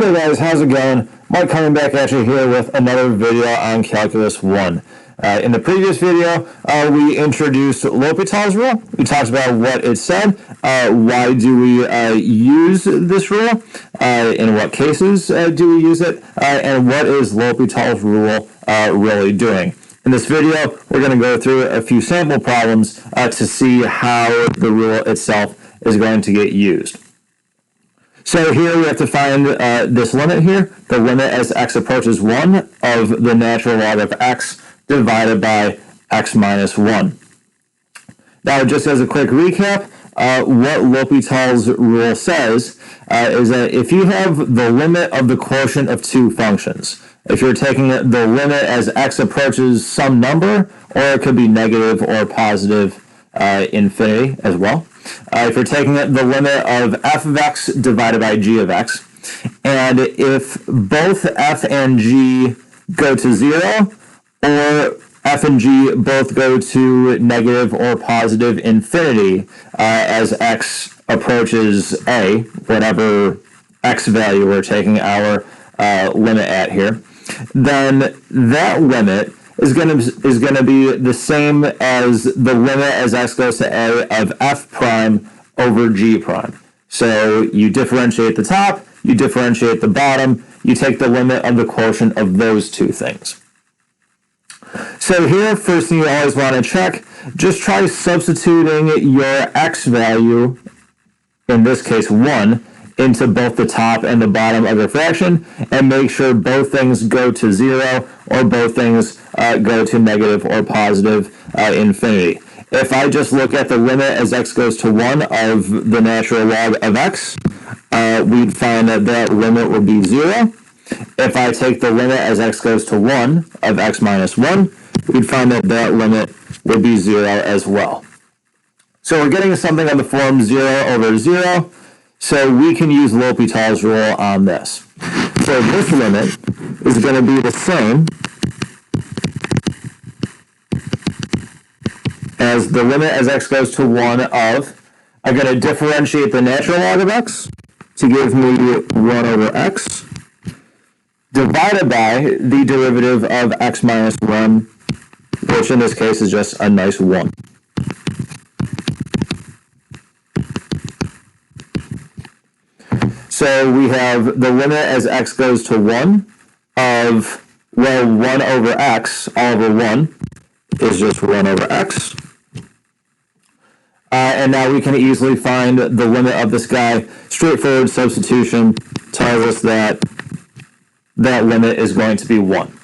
Hey guys, how's it going? Mike coming back at you here with another video on Calculus 1. In the previous video, we introduced L'Hopital's rule. We talked about what it said, why do we use this rule, in what cases do we use it, and what is L'Hopital's rule really doing. In this video, we're going to go through a few sample problems to see how the rule itself is going to get used. So here we have to find this limit here, the limit as x approaches 1 of the natural log of x divided by x minus 1. Now, just as a quick recap, what L'Hopital's rule says is that if you have the limit of the quotient of two functions, if you're taking the limit as x approaches some number, or it could be negative or positive infinity as well. If you're taking the limit of f of x divided by g of x, and if both f and g go to 0, or f and g both go to negative or positive infinity as x approaches a, whatever x value we're taking our limit at here, then that limit is going to be the same as the limit as x goes to a of f prime over g prime. So you differentiate the top, you differentiate the bottom, you take the limit of the quotient of those two things. So here, first thing you always want to check, just try substituting your x value, in this case 1, into both the top and the bottom of the fraction, and make sure both things go to 0 or both things go to negative or positive infinity. If I just look at the limit as x goes to 1 of the natural log of x, we'd find that that limit would be 0. If I take the limit as x goes to 1 of x minus 1, we'd find that that limit would be 0 as well. So we're getting something on the form 0 over 0. So we can use L'Hopital's rule on this. So this limit is going to be the same as the limit as x goes to 1 of, I'm going to differentiate the natural log of x to give me 1 over x, divided by the derivative of x minus 1, which in this case is just a nice 1. So we have the limit as x goes to 1 of, well, 1 over x, all over 1, is just 1 over x. And now we can easily find the limit of this guy. Straightforward substitution tells us that that limit is going to be 1.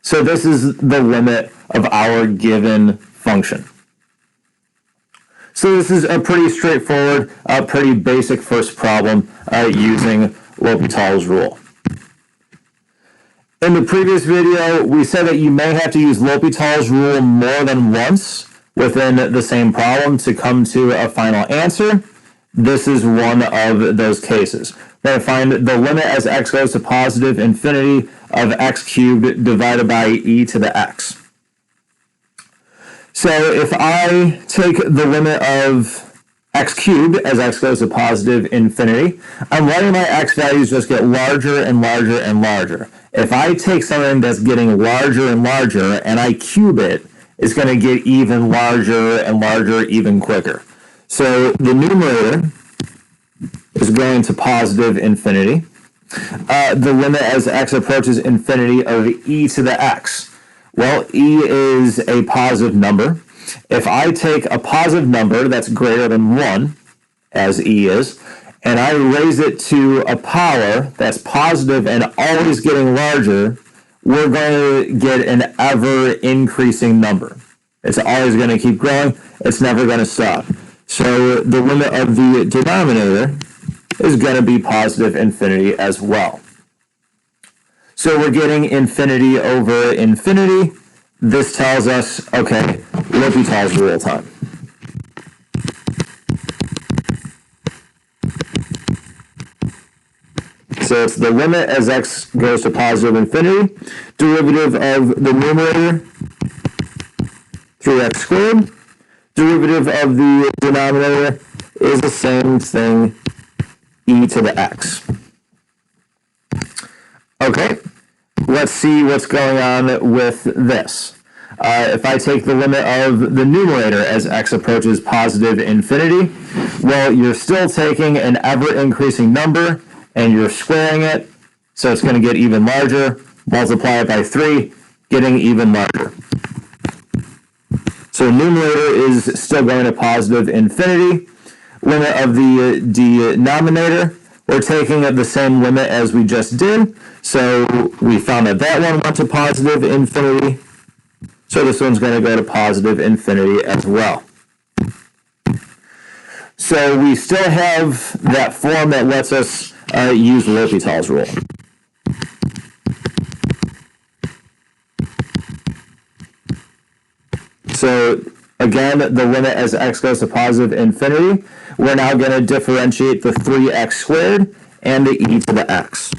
So this is the limit of our given function. So this is a pretty straightforward, pretty basic first problem using L'Hopital's rule. In the previous video, we said that you may have to use L'Hopital's rule more than once within the same problem to come to a final answer. This is one of those cases. We're going to find the limit as x goes to positive infinity of x cubed divided by e to the x. So if I take the limit of x cubed as x goes to positive infinity, I'm letting my x values just get larger and larger and larger. If I take something that's getting larger and larger and I cube it, it's going to get even larger and larger even quicker. So the numerator is going to positive infinity. The limit as x approaches infinity of e to the x. Well, e is a positive number. If I take a positive number that's greater than 1, as e is, and I raise it to a power that's positive and always getting larger, we're going to get an ever-increasing number. It's always going to keep growing. It's never going to stop. So the limit of the denominator is going to be positive infinity as well. So we're getting infinity over infinity. This tells us, okay, L'Hopital's rule time. So it's the limit as x goes to positive infinity, derivative of the numerator, 3x squared, derivative of the denominator is the same thing, e to the x. Okay, let's see what's going on with this. If I take the limit of the numerator as x approaches positive infinity, well, you're still taking an ever-increasing number and you're squaring it, so it's going to get even larger. Multiply it by 3, getting even larger. So numerator is still going to positive infinity. Limit of the denominator, we're taking the same limit as we just did. So we found that that one went to positive infinity. So this one's going to go to positive infinity as well. So we still have that form that lets us use L'Hopital's rule. So again, the limit as x goes to positive infinity, we're now going to differentiate the 3x squared and the e to the x.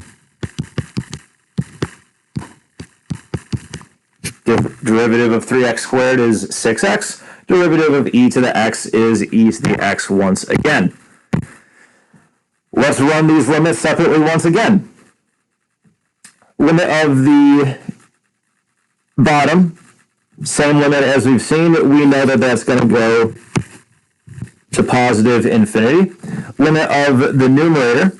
Derivative of 3x squared is 6x. Derivative of e to the x is e to the x once again. Let's run these limits separately once again. Limit of the bottom, same limit as we've seen. We know that that's going to go to positive infinity. Limit of the numerator,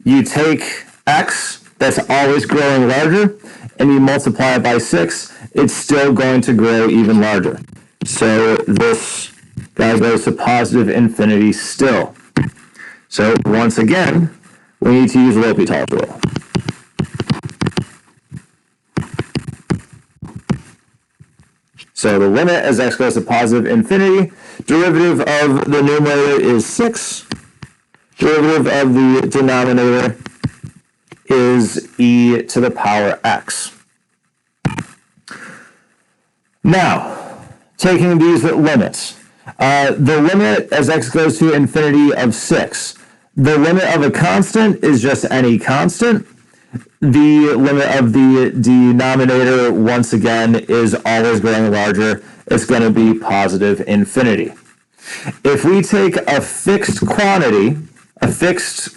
you take x, that's always growing larger, and you multiply it by 6, it's still going to grow even larger. So this guy goes to positive infinity still. So once again, we need to use L'Hopital's rule. So the limit as x goes to positive infinity, derivative of the numerator is 6, derivative of the denominator is e to the power x. Now, taking these limits, the limit as x goes to infinity of 6, the limit of a constant is just any constant. The limit of the denominator, once again, is always growing larger. It's going to be positive infinity. If we take a fixed quantity, a fixed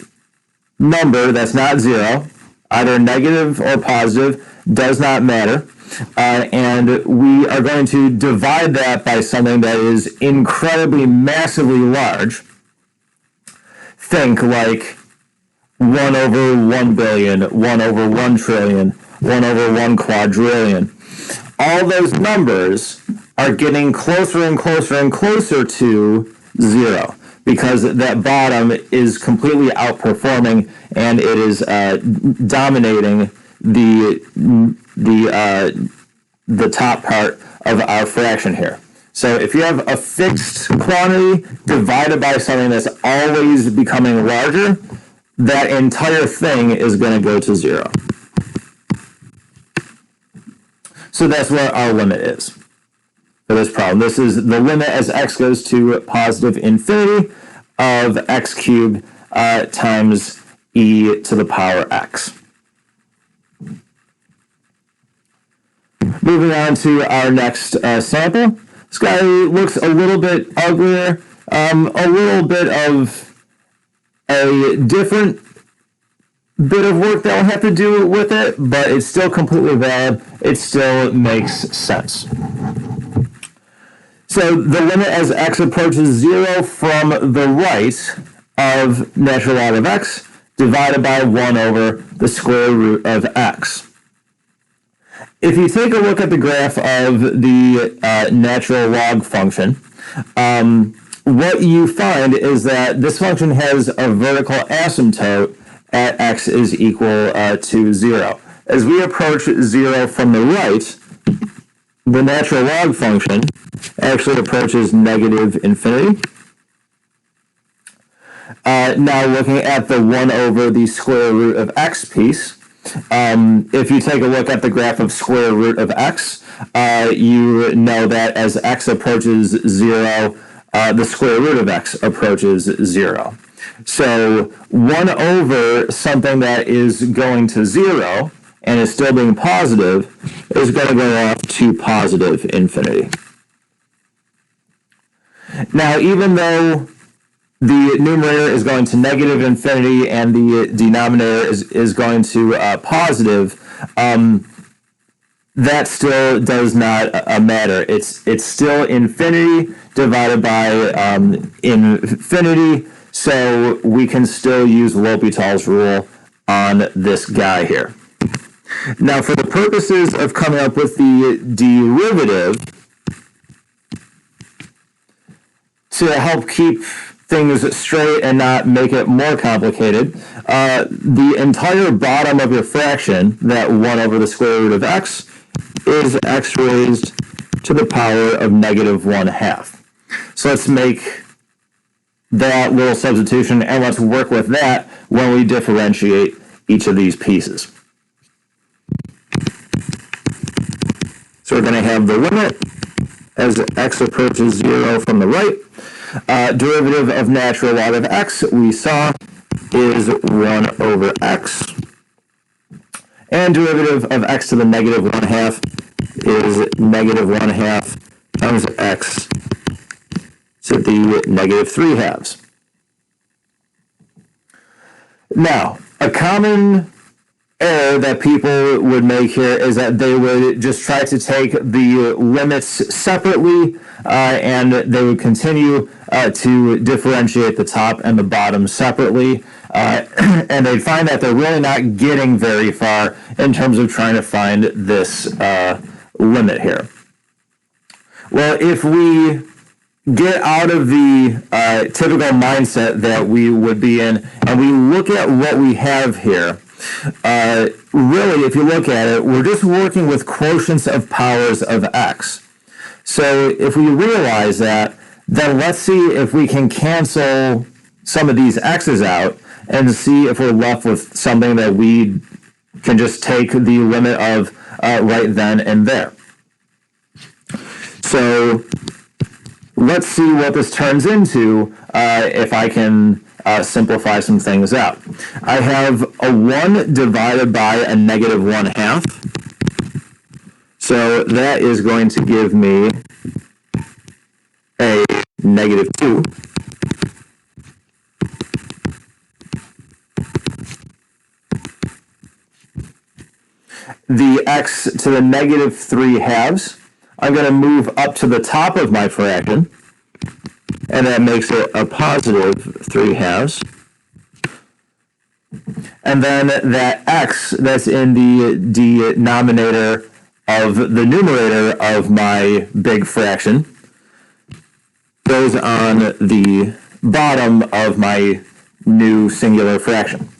number that's not 0, either negative or positive, does not matter, and we are going to divide that by something that is incredibly, massively large. Think like 1 over 1 billion, 1 over 1 trillion, 1 over 1 quadrillion. All those numbers are getting closer and closer and closer to 0 because that bottom is completely outperforming and it is dominating the top part of our fraction here. So if you have a fixed quantity divided by something that's always becoming larger, that entire thing is going to go to 0. So that's what our limit is for this problem. This is the limit as x goes to positive infinity of x cubed times e to the power x. Moving on to our next sample. This guy looks a little bit uglier, a little bit of a different bit of work that we'll have to do with it, but it's still completely valid. It still makes sense. So the limit as x approaches 0 from the right of natural log of x divided by 1 over the square root of x. If you take a look at the graph of the natural log function, what you find is that this function has a vertical asymptote at x is equal to 0. As we approach 0 from the right, the natural log function actually approaches negative infinity. Now looking at the 1 over the square root of x piece, if you take a look at the graph of square root of x, you know that as x approaches 0, the square root of x approaches 0. So 1 over something that is going to 0 and is still being positive is going to go off to positive infinity. Now, even though the numerator is going to negative infinity and the denominator is going to positive, that still does not matter. It's still infinity divided by infinity, so we can still use L'Hopital's rule on this guy here. Now, for the purposes of coming up with the derivative, to help keep things straight and not make it more complicated, the entire bottom of your fraction, that 1 over the square root of x, is x raised to the power of negative 1/2. So let's make that little substitution, and let's work with that when we differentiate each of these pieces. So we're going to have the limit as x approaches 0 from the right. Derivative of natural log of x, we saw, is 1 over x. And derivative of x to the negative 1/2 is negative 1/2 times x to the negative 3/2. Now, a common error that people would make here is that they would just try to take the limits separately and they would continue to differentiate the top and the bottom separately. And they'd find that they're really not getting very far in terms of trying to find this limit here. Well, if we get out of the typical mindset that we would be in and we look at what we have here, really, if you look at it, we're just working with quotients of powers of x. So if we realize that, then let's see if we can cancel some of these x's out and see if we're left with something that we can just take the limit of right then and there. So let's see what this turns into if I can simplify some things out. I have a 1 divided by a negative 1/2. So that is going to give me a negative 2. The x to the negative 3/2, I'm going to move up to the top of my fraction, and that makes it a positive 3/2. And then that x that's in the denominator of the numerator of my big fraction goes on the bottom of my new singular fraction.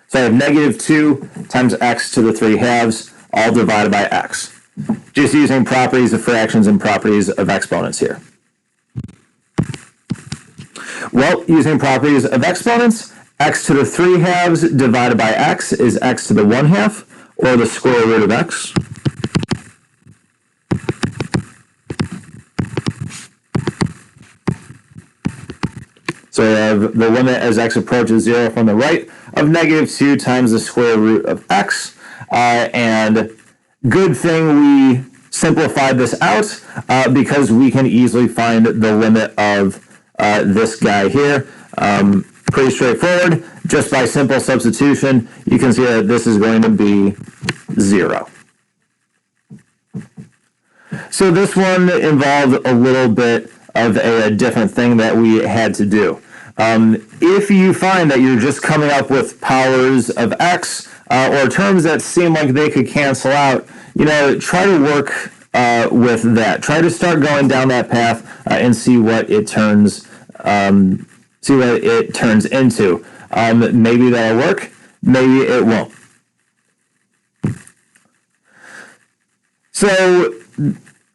So I have negative 2 times x to the 3/2, all divided by x. Just using properties of fractions and properties of exponents here. Well, using properties of exponents, x to the 3/2 divided by x is x to the 1/2, or the square root of x. So I have the limit as x approaches 0 from the right of negative 2 times the square root of x. And good thing we simplified this out because we can easily find the limit of this guy here. Pretty straightforward. Just by simple substitution, you can see that this is going to be 0. So this one involved a little bit of a different thing that we had to do. If you find that you're just coming up with powers of x or terms that seem like they could cancel out, try to work with that. Try to start going down that path and see what it turns into. Maybe that'll work. Maybe it won't. So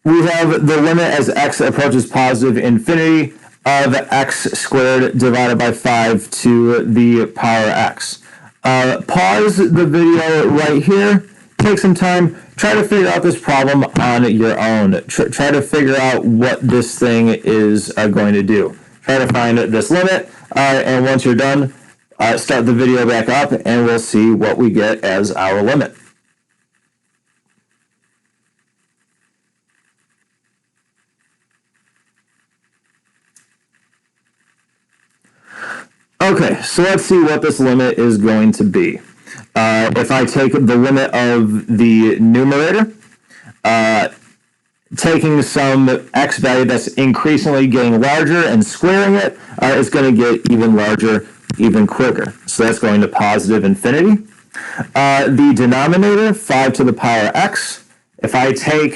we have the limit as x approaches positive infinity of x squared divided by 5 to the power x. Pause the video right here. Take some time. Try to figure out this problem on your own. Try to figure out what this thing is going to do. Try to find this limit, and once you're done, start the video back up, and we'll see what we get as our limit. Okay, so let's see what this limit is going to be. If I take the limit of the numerator, taking some x value that's increasingly getting larger and squaring it, is going to get even larger, even quicker. So that's going to positive infinity. The denominator, 5 to the power x, if I take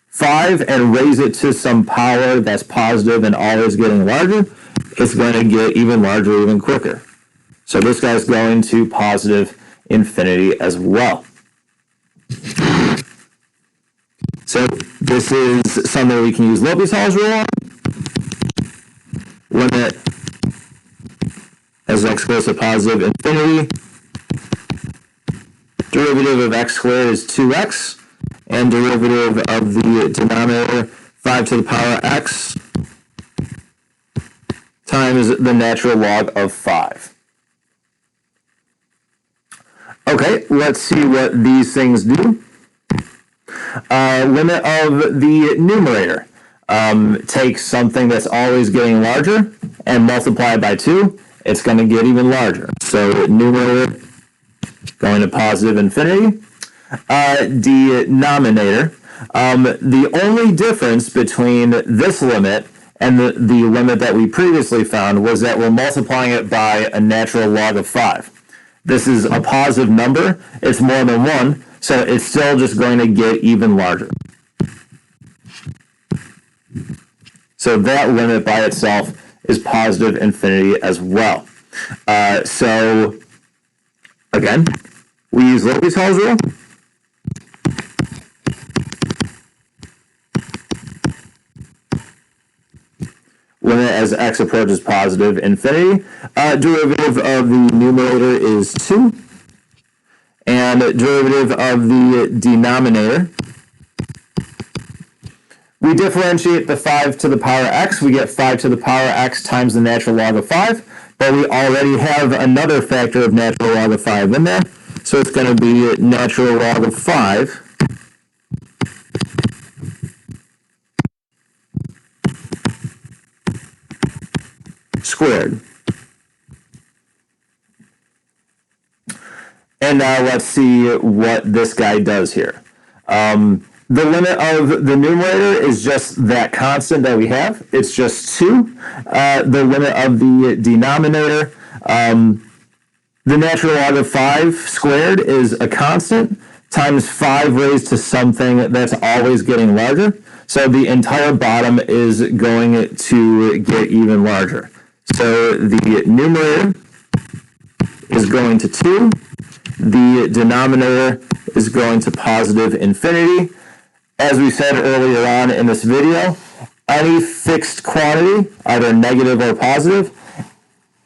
5 and raise it to some power that's positive and always getting larger, it's going to get even larger, even quicker. So this guy's going to positive infinity as well. So this is something we can use L'Hopital's rule on. Limit as x goes to positive infinity. Derivative of x squared is 2x, and derivative of the denominator, 5 to the power x, times the natural log of 5. Okay, let's see what these things do. Limit of the numerator. Take something that's always getting larger and multiply it by 2. It's going to get even larger. So numerator going to positive infinity. Denominator. The only difference between this limit and the limit that we previously found was that we're multiplying it by a natural log of 5. This is a positive number. It's more than 1, so it's still just going to get even larger. So that limit by itself is positive infinity as well. So again, we use L'Hopital's rule. Limit as x approaches positive infinity. Derivative of the numerator is 2. And derivative of the denominator. We differentiate the 5 to the power x. We get 5 to the power x times the natural log of 5. But we already have another factor of natural log of 5 in there. So it's going to be natural log of 5 squared. And now let's see what this guy does here. The limit of the numerator is just that constant that we have. It's just 2. The limit of the denominator, the natural log of 5 squared is a constant times 5 raised to something that's always getting larger. So the entire bottom is going to get even larger. So the numerator is going to 2. The denominator is going to positive infinity. As we said earlier on in this video, any fixed quantity, either negative or positive,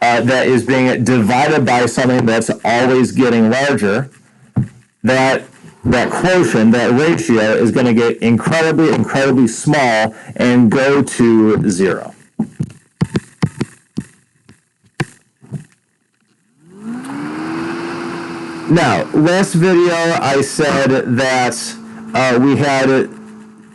that is being divided by something that's always getting larger, that quotient, that ratio, is going to get incredibly, incredibly small and go to 0. Now, last video I said that we had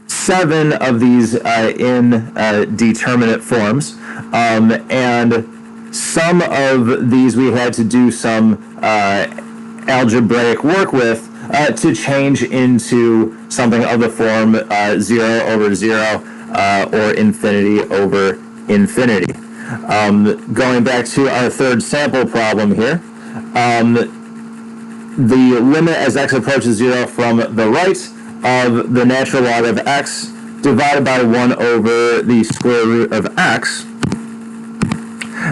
7 of these in determinate forms, and some of these we had to do some algebraic work with to change into something of the form 0 over 0 or infinity over infinity. Going back to our third sample problem here, the limit as x approaches 0 from the right of the natural log of x divided by 1 over the square root of x.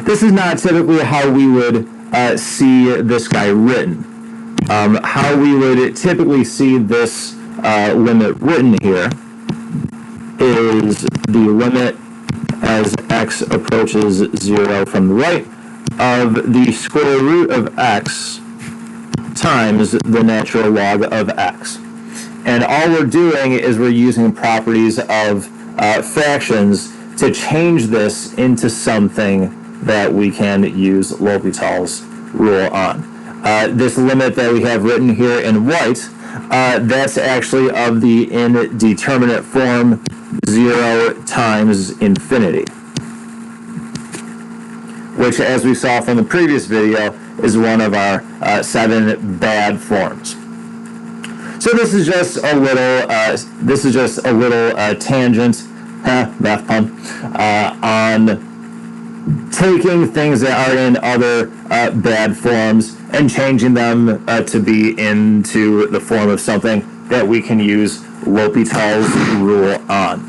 This is not typically how we would see this guy written. How we would typically see this limit written here is the limit as x approaches 0 from the right of the square root of x times the natural log of x. And all we're doing is we're using properties of fractions to change this into something that we can use L'Hopital's rule on. This limit that we have written here in white, that's actually of the indeterminate form 0 times infinity, which, as we saw from the previous video, is one of our 7 bad forms. So this is just a little tangent, math pun, on taking things that are in other bad forms and changing them to be into the form of something that we can use L'Hopital's rule on.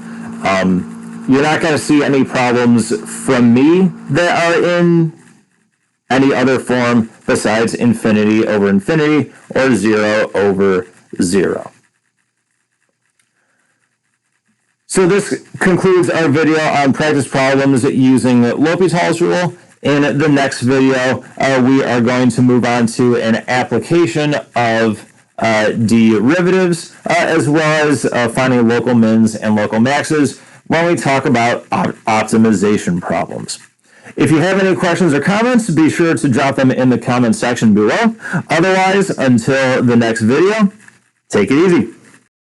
You're not going to see any problems from me that are in any other form besides infinity over infinity or 0 over 0. So this concludes our video on practice problems using L'Hopital's rule. In the next video, we are going to move on to an application of derivatives, as well as finding local mins and local maxes when we talk about optimization problems. If you have any questions or comments, be sure to drop them in the comment section below. Otherwise, until the next video, take it easy.